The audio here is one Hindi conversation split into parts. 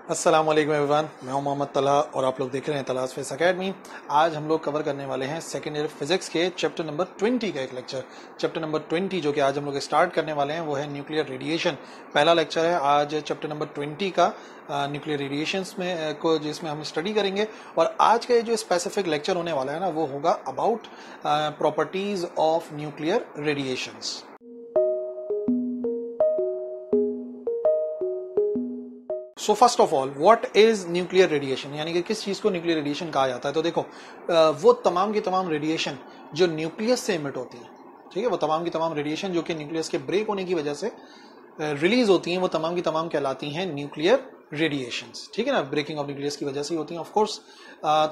अस्सलाम वालेकुम एवरीवन, मैं हूं मोहम्मद तला और आप लोग देख रहे हैं तलाश फेस एकेडमी। आज हम लोग कवर करने वाले हैं सेकेंड ईयर फिजिक्स के चैप्टर नंबर 20 का एक लेक्चर। चैप्टर नंबर 20 जो कि आज हम लोग स्टार्ट करने वाले हैं वो है न्यूक्लियर रेडिएशन। पहला लेक्चर है आज चैप्टर नंबर 20 का न्यूक्लियर रेडिएशंस में को जिसमें हम स्टडी करेंगे। और आज का जो स्पेसिफिक लेक्चर होने वाला है ना वो होगा about properties of nuclear radiations. So first of all what is nuclear radiation, यानी कि किस चीज को न्यूक्लियर रेडिएशन कहा जाता है। तो देखो वो तमाम की तमाम रेडिएशन जो न्यूक्लियस से इमिट होती है, ठीक है, वो तमाम की तमाम रेडिएशन जो कि न्यूक्लियस के ब्रेक होने की वजह से रिलीज होती हैं, वो तमाम की तमाम कहलाती हैं न्यूक्लियर रेडिएशंस। ठीक है ना, ब्रेकिंग ऑफ न्यूक्लियस की वजह से ही होती हैं ऑफ कोर्स।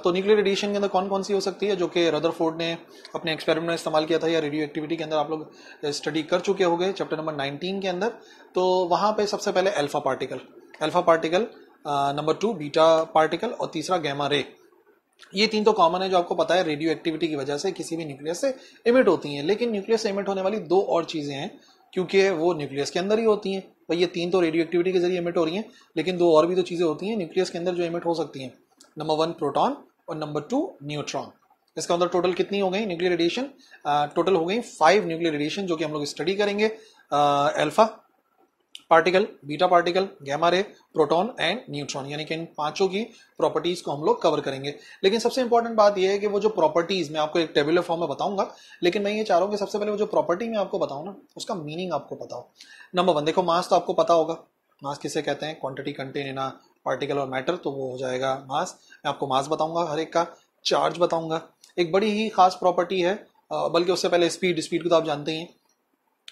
तो न्यूक्लियर रेडिएशन के अंदर कौन कौन सी हो सकती है जो कि रदरफोर्ड ने अपने एक्सपेरिमेंट में इस्तेमाल किया था, या रेडियो एक्टिविटी के अंदर आप लोग स्टडी कर चुके होंगे चैप्टर नंबर 19 के अंदर। तो वहां पे सबसे पहले alpha particle, number 2 beta particle और तीसरा गैमा रे। ये तीन तो कॉमन है जो आपको पता है रेडियो एक्टिविटी की वजह से किसी भी न्यूक्लियस से इमिट होती हैं। लेकिन न्यूक्लियस से इमिट होने वाली दो और चीजें हैं क्योंकि वो न्यूक्लियस के अंदर ही होती हैं। भाई ये तीन तो रेडियो एक्टिविटी के जरिए इमिट हो रही हैं, लेकिन दो और भी तो चीजें होती हैं न्यूक्लियस के अंदर जो इमिट हो सकती हैं। नंबर 1 प्रोटॉन और नंबर 2 न्यूट्रॉन। इसका अंदर टोटल कितनी हो गई न्यूक्लियर रेडिएशन? टोटल हो गई 5 न्यूक्लियर रेडिएशन जो कि हम लोग स्टडी करेंगे। Alpha particle, beta particle, gamma ray, proton and neutron, यानी कि इन पांचों की प्रॉपर्टीज को हम लोग कवर करेंगे। लेकिन सबसे इंपॉर्टेंट बात यह है कि वो जो प्रॉपर्टीज मैं आपको एक टेबुलर फॉर्म में बताऊंगा, लेकिन मैं ये चाह रहा हूं कि सबसे पहले वो जो प्रॉपर्टी मैं आपको बताऊं ना उसका मीनिंग आपको पता हो। नंबर 1 देखो, मास तो आपको पता होगा। मास किसे कहते हैं? Quantity contain in a particle और मैटर, तो वो हो जाएगा मास। मैं आपको मास बताऊंगा हर एक का, चार्ज बताऊंगा। एक बड़ी ही खास प्रॉपर्टी है, बल्कि उससे पहले स्पीड को तो आप जानते ही हैं,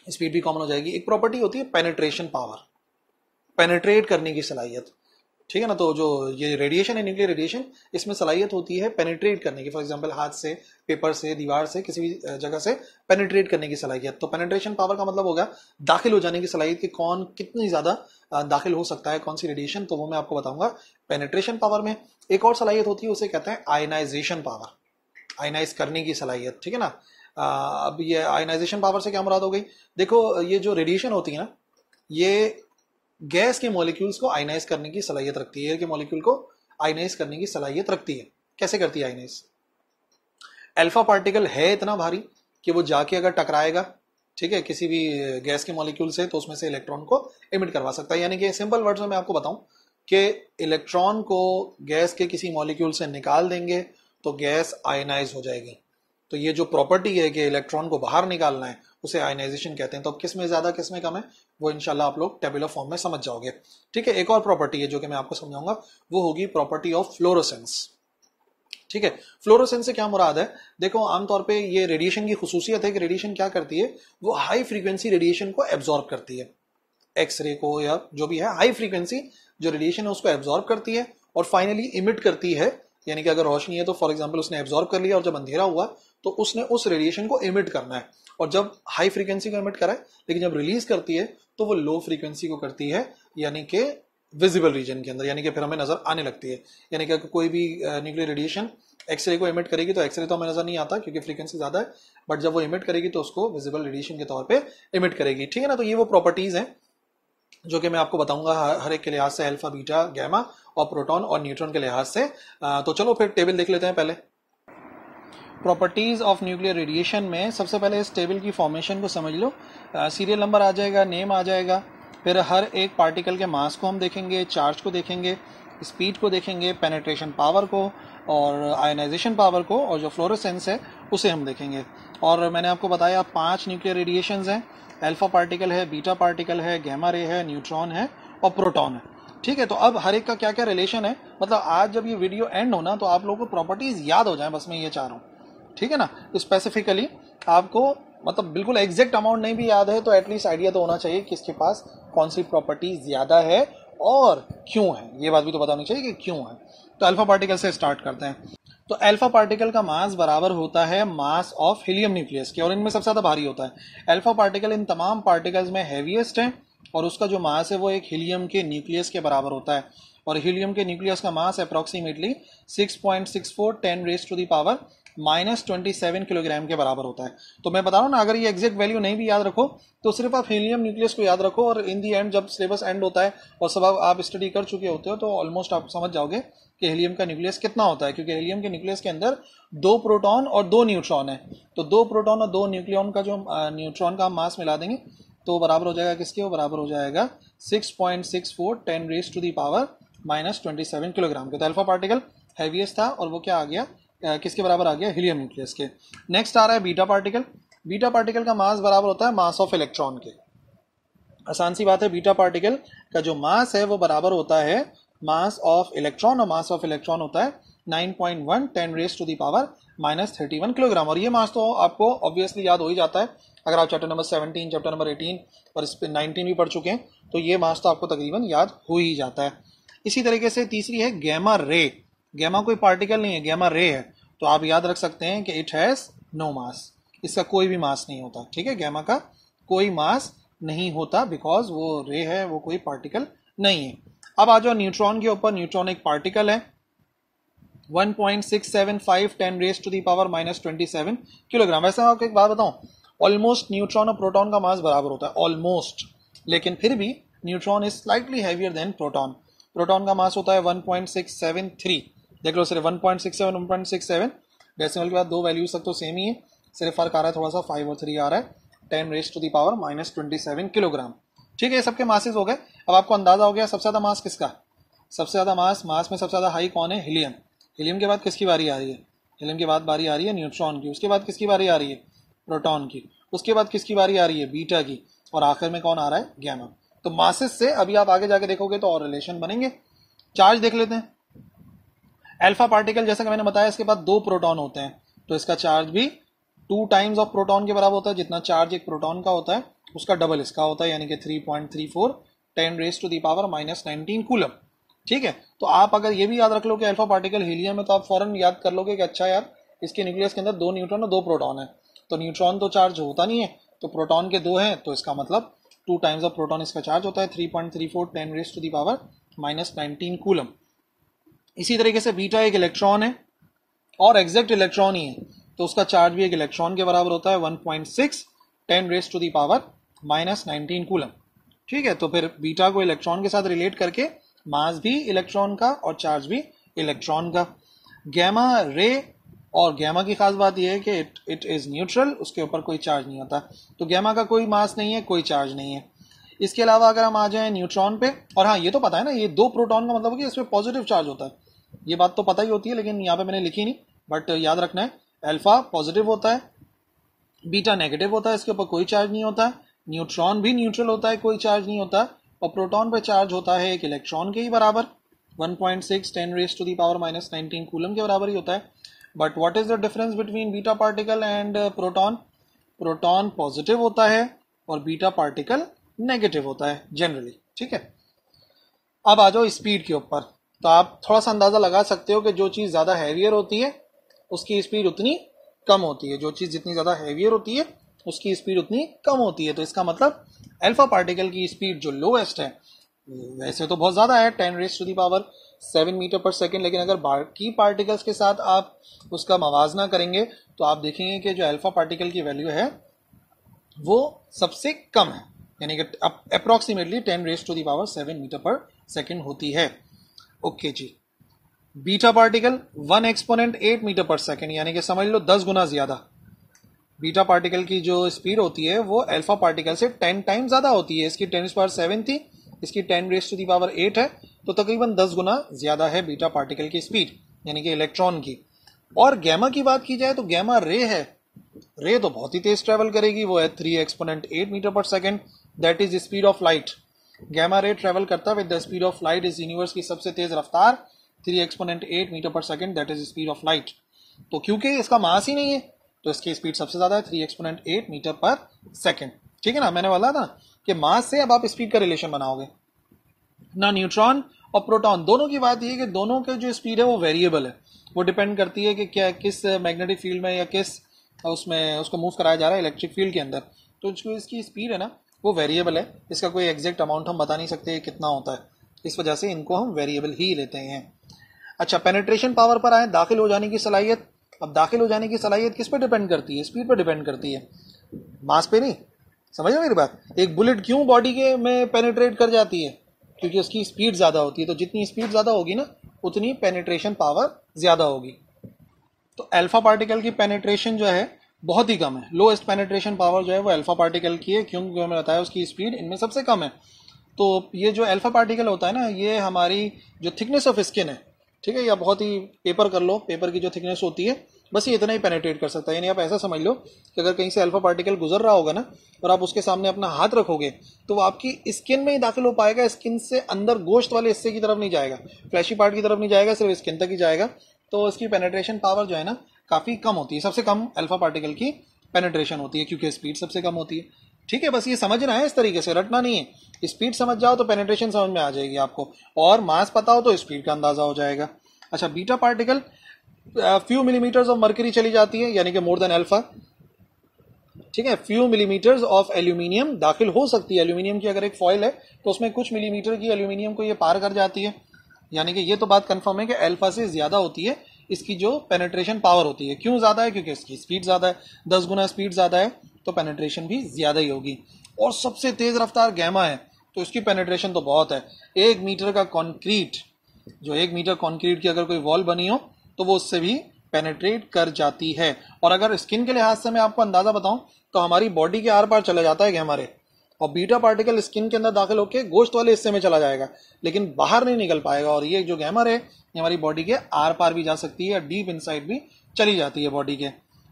स्पीड भी कॉमन हो जाएगी। एक प्रॉपर्टी होती है पेनिट्रेशन पावर, पेनिट्रेट करने की सलाहियत। ठीक है ना, तो जो ये रेडिएशन है न्यूक्लियर रेडिएशन, इसमें सलाहियत होती है पेनिट्रेट करने की। फॉर एग्जांपल हाथ से, पेपर से, दीवार से, किसी भी जगह से पेनिट्रेट करने की सलाहियत। तो पेनिट्रेशन पावर का मतलब होगा दाखिल हो जाने की सलाहियत कि कौन कितनी ज्यादा दाखिल हो सकता है कौन सी रेडिएशन, तो वो मैं आपको बताऊंगा पेनिट्रेशन पावर में। एक और सलाहियत होती है उसे कहते हैं आयनाइजेशन पावर, आयनाइज करने की सलाहियत। ठीक है ना, अब ये आयनाइजेशन पावर से क्या मुराद हो गई? देखो ये जो रेडिएशन होती है ना, ये गैस के मॉलिक्यूल्स को आयनाइज करने की सलाहियत रखती है, एयर के मॉलिक्यूल को आयनाइज करने की सलाहियत रखती है। कैसे करती है आयनाइज? अल्फा पार्टिकल है इतना भारी कि वो जाके अगर टकराएगा, ठीक है, किसी भी गैस के मॉलिक्यूल से, तो उसमें से इलेक्ट्रॉन को इमिट करवा सकता है। यानी कि सिंपल वर्ड्स में मैं आपको बताऊं कि इलेक्ट्रॉन को गैस के किसी मॉलिक्यूल से निकाल देंगे तो गैस आयनाइज हो जाएगी। तो ये जो प्रॉपर्टी है कि इलेक्ट्रॉन को बाहर निकालना है उसे आयनाइजेशन कहते हैं। तो किस में ज्यादा किस में कम है वो इंशाल्लाह आप लोग टेबुलर फॉर्म में समझ जाओगे। ठीक है, एक और प्रॉपर्टी है जो कि मैं आपको समझाऊंगा, वो होगी प्रॉपर्टी ऑफ फ्लोरोसेंस। ठीक है, फ्लोरोसेंस से क्या मुराद है? देखो आमतौर पे ये रेडिएशन की खुसूसियत है कि रेडिएशन क्या करती है, वो हाई फ्रीक्वेंसी रेडिएशन को एब्जॉर्ब करती है। एक्सरे को या जो भी है, हाई फ्रीक्वेंसी जो रेडिएशन है उसको एब्जॉर्ब करती है और फाइनली इमिट करती है। यानी कि अगर रोशनी है तो फॉर एग्जांपल उसने एब्जॉर्ब कर लिया और जब अंधेरा हुआ तो उसने उस रेडिएशन को इमिट करना है। और जब हाई फ्रीक्वेंसी को इमिट कराए, लेकिन जब रिलीज करती है तो वो लो फ्रीक्वेंसी को करती है, यानी कि विजिबल रीजन के अंदर, यानी कि फिर हमें नजर आने लगती है। यानी कि कोई भी न्यूक्लियर रेडिएशन एक्सरे को इमिट करेगी तो एक्सरे तो हमें नजर नहीं आता क्योंकि फ्रीक्वेंसी ज्यादा है, बट जब वो इमिट करेगी तो उसको विजिबल रेडिएशन के तौर पे इमिट करेगी। ठीक है ना, तो ये वो प्रॉपर्टीज हैं जो कि मैं आपको बताऊंगा हर एक के लिहाज से, अल्फा, बीटा, गैमा और प्रोटॉन और न्यूट्रॉन के लिहाज से। तो चलो फिर टेबल देख लेते हैं। पहले प्रॉपर्टीज ऑफ न्यूक्लियर रेडिएशन में सबसे पहले इस टेबल की फॉर्मेशन को समझ लो। सीरियल नंबर आ जाएगा, नेम आ जाएगा, फिर हर एक पार्टिकल के मास को हम देखेंगे, चार्ज को देखेंगे, स्पीड को देखेंगे, पेनिट्रेशन पावर को और आयनाइजेशन पावर को, और जो फ्लोरोसेंस है उसे हम देखेंगे। और मैंने आपको बताया 5 न्यूक्लियर रेडिएशंस हैं। अल्फा पार्टिकल है, बीटा पार्टिकल है, गैमा रे है, न्यूट्रॉन है और प्रोटॉन है। ठीक है, तो अब हर एक का क्या क्या रिलेशन है, मतलब आज जब ये वीडियो एंड होना तो आप लोगों को प्रॉपर्टीज याद हो जाए, बस मैं ये चाह रहा हूँ। ठीक है ना, तो स्पेसिफिकली आपको मतलब बिल्कुल एग्जैक्ट अमाउंट नहीं भी याद है तो एटलीस्ट आइडिया तो होना चाहिए कि इसके पास कौन सी प्रॉपर्टी ज्यादा है और क्यों है, ये बात भी तो बतानी चाहिए कि क्यों है। तो अल्फा पार्टिकल से स्टार्ट करते हैं। तो अल्फा पार्टिकल का मास बराबर होता है मास ऑफ हीलियम न्यूक्लियस के, और इनमें सबसे ज्यादा भारी होता है। अल्फा पार्टिकल इन तमाम पार्टिकल्स में हैवीएस्ट है और उसका जो मास है वो एक हीलियम के न्यूक्लियस के बराबर होता है। और हीलियम के न्यूक्लियस का mass approximately 6.64 10 raise to the power -27 kilogram के बराबर होता है। तो मैं बता रहा हूँ ना, अगर ये एग्जैक्ट वैल्यू नहीं भी याद रखो तो सिर्फ आप हीलियम न्यूक्लियस को याद रखो, और इन दी एंड जब सिलेबस एंड होता है और सब आप स्टडी कर चुके होते हो तो ऑलमोस्ट आप समझ जाओगे कि हीलियम का न्यूक्लियस कितना होता है, क्योंकि हीलियम के न्यूक्लियस के अंदर 2 प्रोटॉन और 2 न्यूट्रॉन है। तो 2 प्रोटॉन और 2 न्यूक्लियन का जो न्यूट्रॉन का मास मिला देंगे तो बराबर हो जाएगा किसके, वो बराबर हो जाएगा 6.64 10⁻⁻27 किलोग्राम के। तो अल्फा पार्टिकल हैवीएस्ट था और वो क्या आ गया, किसके बराबर आ गया, हीलियम न्यूक्लियस के। नेक्स्ट आ रहा है बीटा पार्टिकल। बीटा पार्टिकल का मास बराबर होता है मास ऑफ इलेक्ट्रॉन के। आसान सी बात है, बीटा पार्टिकल का जो मास है वो बराबर होता है मास ऑफ इलेक्ट्रॉन, और मास ऑफ इलेक्ट्रॉन होता है 9.1 10⁻31 किलोग्राम। और ये मास तो आपको ऑब्वियसली याद हो ही जाता है, अगर आप चैप्टर नंबर 17, चैप्टर नंबर 18 और इस पर 19 भी पढ़ चुके हैं तो ये मास तो आपको तकरीबन याद हो ही जाता है। इसी तरीके से तीसरी है गैमा रे। गैमा कोई पार्टिकल नहीं है, गैमा रे है, तो आप याद रख सकते हैं कि इट हैज नो मास, इसका कोई भी मास नहीं होता। ठीक है, गैमा का कोई मास नहीं होता बिकॉज वो रे है, वो कोई पार्टिकल नहीं है। अब आ जाओ न्यूट्रॉन के ऊपर। न्यूट्रॉन एक पार्टिकल है, 1.675 10⁻⁻27 किलोग्राम। वैसे मैं आपको एक बात बताऊं, ऑलमोस्ट न्यूट्रॉन और प्रोटॉन का मास बराबर होता है ऑलमोस्ट, लेकिन फिर भी neutron is slightly heavier than proton. Proton का मास होता है 1.673। देख लो सिर्फ 1.67 1.67, डेसिमल के बाद 2 वैल्यूज तक तो सेम ही है, सिर्फ फर्क आ रहा है थोड़ा सा, 5 और 3 आ रहा है, 10⁻⁻27 किलोग्राम। ठीक है, ये सबके मासेस हो गए। अब आपको अंदाजा हो गया सबसे ज्यादा मास किसका, सबसे ज्यादा मास में सबसे ज्यादा हाई कौन है, हीलियम। हीलियम के बाद किसकी बारी आ रही है, हीलियम के बाद बारी आ रही है न्यूट्रॉन की, उसके बाद किसकी बारी आ रही है, प्रोटॉन की, उसके बाद किसकी बारी आ रही है, बीटा की, और आखिर में कौन आ रहा है, गैमा। तो मासेस से अभी आप आगे जाके देखोगे तो और रिलेशन बनेंगे। चार्ज देख लेते हैं। अल्फा पार्टिकल जैसा कि मैंने बताया, इसके बाद 2 प्रोटॉन होते हैं, तो इसका चार्ज भी 2 टाइम्स ऑफ प्रोटॉन के बराबर होता है। जितना चार्ज एक प्रोटॉन का होता है उसका डबल इसका होता है, यानी कि 3.34 10⁻⁻19 कूलम। ठीक है, तो आप अगर ये भी याद रख लो कि अल्फा पार्टिकल हीलियम है तो आप फौरन याद कर लोगे कि अच्छा यार इसके न्यूक्लियस के अंदर 2 न्यूट्रॉन और 2 प्रोटॉन है, तो न्यूट्रॉन तो चार्ज होता नहीं है, तो प्रोटॉन के 2 हैं, तो इसका मतलब 2 टाइम्स ऑफ प्रोटॉन इसका चार्ज होता है, 3.34 10⁻⁻19 कूलम। इसी तरीके से बीटा एक इलेक्ट्रॉन है और एग्जैक्ट इलेक्ट्रॉन ही है, तो उसका चार्ज भी एक इलेक्ट्रॉन के बराबर होता है 1.6 10⁻⁻19 कूलम। ठीक है, तो फिर बीटा को इलेक्ट्रॉन के साथ रिलेट करके मास भी इलेक्ट्रॉन का और चार्ज भी इलेक्ट्रॉन का। गैमा रे, और गैमा की खास बात यह है कि इट इज न्यूट्रल, उसके ऊपर कोई चार्ज नहीं होता, तो गैमा का कोई मास नहीं है, कोई चार्ज नहीं है। इसके अलावा अगर हम आ जाएं न्यूट्रॉन पे, और हाँ ये तो पता है ना, ये 2 प्रोटॉन का मतलब है कि इसमें पॉजिटिव चार्ज होता है, ये बात तो पता ही होती है, लेकिन यहाँ पे मैंने लिखी नहीं, बट याद रखना है अल्फा पॉजिटिव होता है, बीटा नेगेटिव होता है, इसके ऊपर कोई चार्ज नहीं होता, न्यूट्रॉन भी न्यूट्रल होता है, कोई चार्ज नहीं होता, और प्रोटॉन पे चार्ज होता है एक इलेक्ट्रॉन के ही बराबर, 1.6 10⁻⁻19 कूलम के बराबर ही होता है। But what is the difference between beta particle and proton, proton positive होता है और बीटा पार्टिकल नेगेटिव होता है जनरली। ठीक है, अब आ जाओ स्पीड के ऊपर। तो आप थोड़ा सा अंदाजा लगा सकते हो कि जो चीज ज्यादा हैवियर होती है उसकी स्पीड उतनी कम होती है, जो चीज जितनी ज्यादा हैवियर होती है उसकी स्पीड उतनी कम होती है। तो इसका मतलब अल्फा पार्टिकल की स्पीड जो लोएस्ट है, वैसे तो बहुत ज्यादा है 10⁻⁷ मीटर पर सेकेंड, लेकिन अगर बाकी पार्टिकल्स के साथ आप उसका मवाजना करेंगे तो आप देखेंगे कि जो अल्फा पार्टिकल की वैल्यू है वो सबसे कम है, यानी कि अप्रोक्सीमेटली 10⁻⁷ मीटर पर सेकेंड होती है। ओके जी, बीटा पार्टिकल 1 एक्सपोनेंट 8 मीटर पर सेकेंड, यानी कि समझ लो 10 गुना ज्यादा। बीटा पार्टिकल की जो स्पीड होती है वो अल्फा पार्टिकल से 10 टाइम ज्यादा होती है। इसकी 10⁻⁷ थी, इसकी 10⁻⁸ है, तो तकरीबन 10 गुना ज्यादा है बीटा पार्टिकल की स्पीड, यानी कि इलेक्ट्रॉन की। और गैमा की बात की जाए तो गैमा रे है, रे तो बहुत ही तेज ट्रेवल करेगी, वो है 3 एक्सपोनेंट 8 मीटर पर second, that is speed of light. Gamma ray travel करता है with the speed of light, इस यूनिवर्स की सबसे तेज रफ्तार 3 एक्सपोनेंट 8 मीटर पर second, that is speed of light. तो क्योंकि इसका मास ही नहीं है तो इसकी स्पीड सबसे ज्यादा है 3 एक्सपोनेंट 8 मीटर पर सेकेंड। ठीक है ना, मैंने बोला था कि मास से अब आप स्पीड का रिलेशन बनाओगे ना। न्यूट्रॉन और प्रोटॉन दोनों की बात यह है कि दोनों के जो स्पीड है वो वेरिएबल है, वो डिपेंड करती है कि क्या किस मैग्नेटिक फील्ड में या किस उसमें उसको मूव कराया जा रहा है इलेक्ट्रिक फील्ड के अंदर, तो जो इसकी स्पीड है ना वो वेरिएबल है, इसका कोई एग्जैक्ट अमाउंट हम बता नहीं सकते कितना होता है, इस वजह से इनको हम वेरिएबल ही लेते हैं। अच्छा, पेनिट्रेशन पावर पर आए, दाखिल हो जाने की सलाहियत। अब दाखिल हो जाने की सलाहियत किस पे डिपेंड करती है? स्पीड पे डिपेंड करती है, मास पे नहीं। समझ रहे मेरी बात? एक बुलेट क्यों बॉडी के में पेनिट्रेट कर जाती है? क्योंकि उसकी स्पीड ज्यादा होती है। तो जितनी स्पीड ज्यादा होगी ना, उतनी पेनिट्रेशन पावर ज्यादा होगी। तो अल्फा पार्टिकल की पेनिट्रेशन जो है बहुत ही कम है। लोएस्ट पेनिट्रेशन पावर जो है वो अल्फा पार्टिकल की है, क्योंकि मैंने बताया उसकी स्पीड इनमें सबसे कम है। तो ये जो अल्फा पार्टिकल होता है ना, ये हमारी जो थिकनेस ऑफ स्किन है, ठीक है, या बहुत ही पेपर कर लो, पेपर की जो थिकनेस होती है, बस ये इतना ही पेनिट्रेट कर सकता है। यानी आप ऐसा समझ लो कि अगर कहीं से अल्फा पार्टिकल गुजर रहा होगा ना, और आप उसके सामने अपना हाथ रखोगे, तो वो आपकी स्किन में ही दाखिल हो पाएगा, स्किन से अंदर गोश्त वाले हिस्से की तरफ नहीं जाएगा, फ्लैशी पार्ट की तरफ नहीं जाएगा, सिर्फ स्किन तक ही जाएगा। तो इसकी पेनिट्रेशन पावर जो है ना काफी कम होती है। सबसे कम अल्फा पार्टिकल की पेनिट्रेशन होती है, क्योंकि स्पीड सबसे कम होती है। ठीक है, बस ये समझना है, इस तरीके से रटना नहीं है। स्पीड समझ जाओ तो पेनिट्रेशन समझ में आ जाएगी आपको, और मास पता हो तो स्पीड का अंदाजा हो जाएगा। अच्छा, beta particle few millimetres of mercury चली जाती है, यानी कि मोर देन अल्फा। ठीक है, फ्यू मिलीमीटर्स ऑफ एल्यूमिनियम दाखिल हो सकती है। एल्यूमिनियम की अगर एक फॉइल है तो उसमें कुछ मिलीमीटर की एल्यूमिनियम को ये पार कर जाती है। यानी कि ये तो बात कंफर्म है कि अल्फा से ज्यादा होती है इसकी जो पेनिट्रेशन पावर होती है। क्यों ज्यादा है? क्योंकि इसकी स्पीड ज्यादा है, 10 गुना स्पीड ज्यादा है, तो पेनिट्रेशन भी ज्यादा ही होगी। और सबसे तेज रफ्तार गैमा है, तो इसकी पेनिट्रेशन तो बहुत है। 1 मीटर का कॉन्क्रीट, जो 1 मीटर कॉन्क्रीट की अगर कोई वॉल बनी हो तो वो उससे भी पेनिट्रेट कर जाती है। और अगर स्किन के लिहाज से मैं आपको अंदाजा बताऊं तो हमारी बॉडी के आर पार चला जाता है गैमा रे, और बीटा पार्टिकल स्किन के अंदर दाखिल होकर गोश्त वाले हिस्से में चला जाएगा, लेकिन बाहर नहीं निकल पाएगा। और ये जो गैमा रे ये हमारी बॉडी के आर पार भी जा सकती है, डीप इनसाइड भी चली जाती है बॉडी के।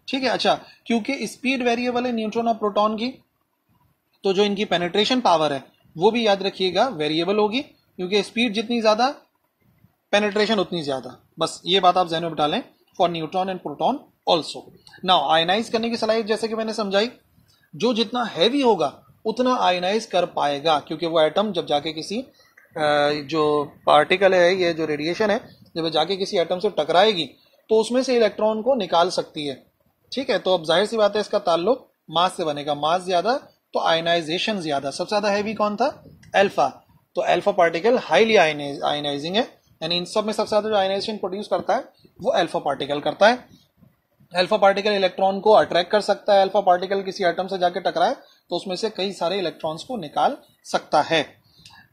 ठीक है। अच्छा, क्योंकि स्पीड वेरिएबल है न्यूट्रॉन और प्रोटॉन की, तो जो इनकी पेनिट्रेशन पावर है वो भी याद रखिएगा वेरिएबल होगी, क्योंकि स्पीड जितनी ज्यादा पेनिट्रेशन उतनी ज्यादा। बस ये बात आप ज़हन में बिठा लें, for neutron and proton also. Now ionise करने की सलाहियत जैसे कि मैंने समझाई, जो जितना हैवी होगा उतना आयनाइज कर पाएगा, क्योंकि वो एटम जब जाके किसी जो पार्टिकल है, ये जो रेडिएशन है, जब जाके किसी एटम से टकराएगी तो उसमें से इलेक्ट्रॉन को निकाल सकती है। ठीक है, तो अब जाहिर सी बात है इसका ताल्लुक मास से बनेगा। मास ज्यादा तो आयनाइजेशन ज्यादा। सबसे ज्यादा हैवी कौन था? अल्फा। तो अल्फा पार्टिकल हाईली आयनाइजिंग है, यानी इन सब में सबसे ज्यादा जो आयनाइजेशन प्रोड्यूस करता है वो अल्फा पार्टिकल करता है। अल्फा पार्टिकल इलेक्ट्रॉन को अट्रैक्ट कर सकता है। अल्फा पार्टिकल किसी एटम से जाके टकराए तो उसमें से कई सारे इलेक्ट्रॉन्स को निकाल सकता है।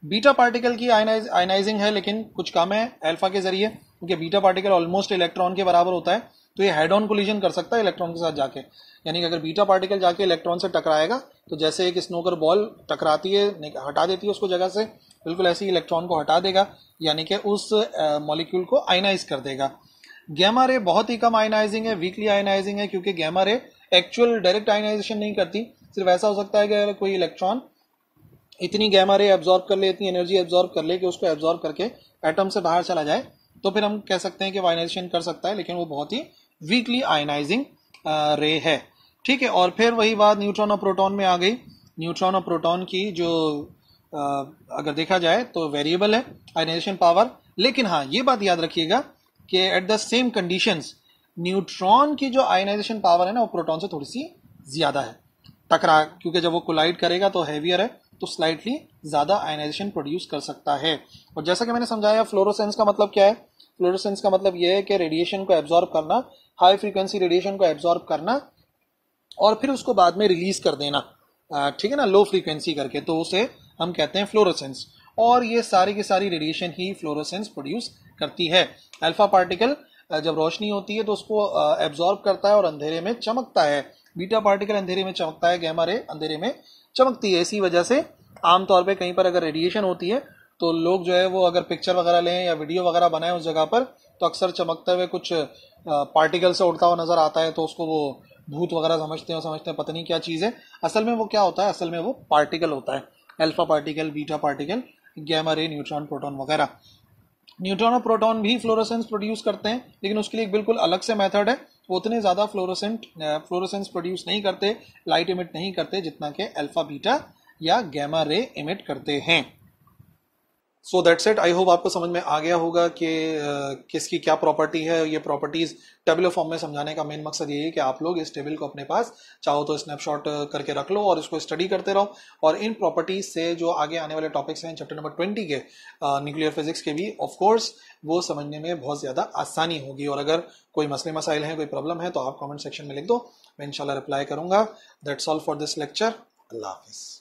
बीटा पार्टिकल की आयनाइजिंग है, लेकिन कुछ कम है अल्फा के जरिए, क्योंकि बीटा पार्टिकल ऑलमोस्ट इलेक्ट्रॉन के बराबर होता है, तो ये हेड ऑन कोलिजन कर सकता है इलेक्ट्रॉन के साथ जाके। यानी कि अगर बीटा पार्टिकल जाके इलेक्ट्रॉन से टकराएगा तो जैसे एक स्नोकर बॉल टकराती है, हटा देती है उसको जगह से, बिल्कुल ऐसे ही इलेक्ट्रॉन को हटा देगा, यानी कि उस मॉलिक्यूल को आयनाइज कर देगा। गैमा रे बहुत ही कम आयनाइजिंग है, वीकली आयनाइजिंग है, क्योंकि गैमा रे एक्चुअल डायरेक्ट आयनाइजेशन नहीं करती। सिर्फ ऐसा हो सकता है कि अगर कोई इलेक्ट्रॉन इतनी गैमा रे एब्जॉर्ब कर ले, इतनी एनर्जी एब्जॉर्ब कर ले कि उसको एब्जॉर्ब करके एटम से बाहर चला जाए, तो फिर हम कह सकते हैं कि वो आयनाइजेशन कर सकता है, लेकिन वो बहुत ही वीकली आयनाइजिंग रे है। ठीक है, और फिर वही बात न्यूट्रॉन और प्रोटॉन में आ गई। न्यूट्रॉन और प्रोटॉन की जो अगर देखा जाए तो वेरिएबल है आयनाइजेशन पावर, लेकिन हाँ ये बात याद रखिएगा कि at the same conditions neutron की जो आयनाइजेशन पावर है ना वो प्रोटॉन से थोड़ी सी ज्यादा है। टकरा, क्योंकि जब वो कोलाइड करेगा तो हैवियर है, तो स्लाइटली ज्यादा आयनाइजेशन प्रोड्यूस कर सकता है। और जैसा कि मैंने समझाया, फ्लोरोसेंस का मतलब क्या है? फ्लोरोसेंस का मतलब यह है कि रेडिएशन को एब्जॉर्ब करना, हाई फ्रीक्वेंसी रेडिएशन को एब्जॉर्ब करना और फिर उसको बाद में रिलीज कर देना, ठीक है ना, लो फ्रीक्वेंसी करके, तो उसे हम कहते हैं फ्लोरोसेंस। और ये सारी की सारी रेडिएशन ही फ्लोरोसेंस प्रोड्यूस करती है। अल्फा पार्टिकल जब रोशनी होती है तो उसको एब्जॉर्ब करता है और अंधेरे में चमकता है। बीटा पार्टिकल अंधेरे में चमकता है, गैमा रे अंधेरे में चमकती है। इसी वजह से आमतौर पे कहीं पर अगर रेडिएशन होती है तो लोग जो है वो अगर पिक्चर वगैरह लें या वीडियो वगैरह बनाएं उस जगह पर, तो अक्सर चमकते हुए कुछ पार्टिकल से उड़ता हुआ नजर आता है, तो उसको वो भूत वगैरह समझते हैं पता नहीं क्या चीज है। असल में वो क्या होता है? असल में वो पार्टिकल होता है, alpha particle, beta particle, gamma ray, neutron, proton वगैरह। न्यूट्रॉन और प्रोटॉन भी फ्लोरोसेंस प्रोड्यूस करते हैं, लेकिन उसके लिए एक बिल्कुल अलग से मेथड है। वो उतने ज्यादा फ्लोरोसेंस प्रोड्यूस नहीं करते, लाइट इमिट नहीं करते जितना कि अल्फा, बीटा या गैमा रे इमिट करते हैं। So that's it. I hope आपको समझ में आ गया होगा कि किसकी क्या प्रॉपर्टी है। ये प्रॉपर्टीज टेबुलर फॉर्म में समझाने का मेन मकसद ये है कि आप लोग इस टेबल को अपने पास चाहो तो स्नैपशॉट करके रख लो और इसको स्टडी करते रहो, और इन प्रॉपर्टीज से जो आगे आने वाले टॉपिक्स हैं चैप्टर नंबर 20 के न्यूक्लियर फिजिक्स के भी, ऑफ कोर्स वो समझने में बहुत ज़्यादा आसानी होगी। और अगर कोई मसले मसाइल हैं, कोई प्रॉब्लम है, तो आप कमेंट सेक्शन में लिख दो, मैं इंशाल्लाह रिप्लाई करूंगा। That's all for this lecture. अल्लाह हाफिज़।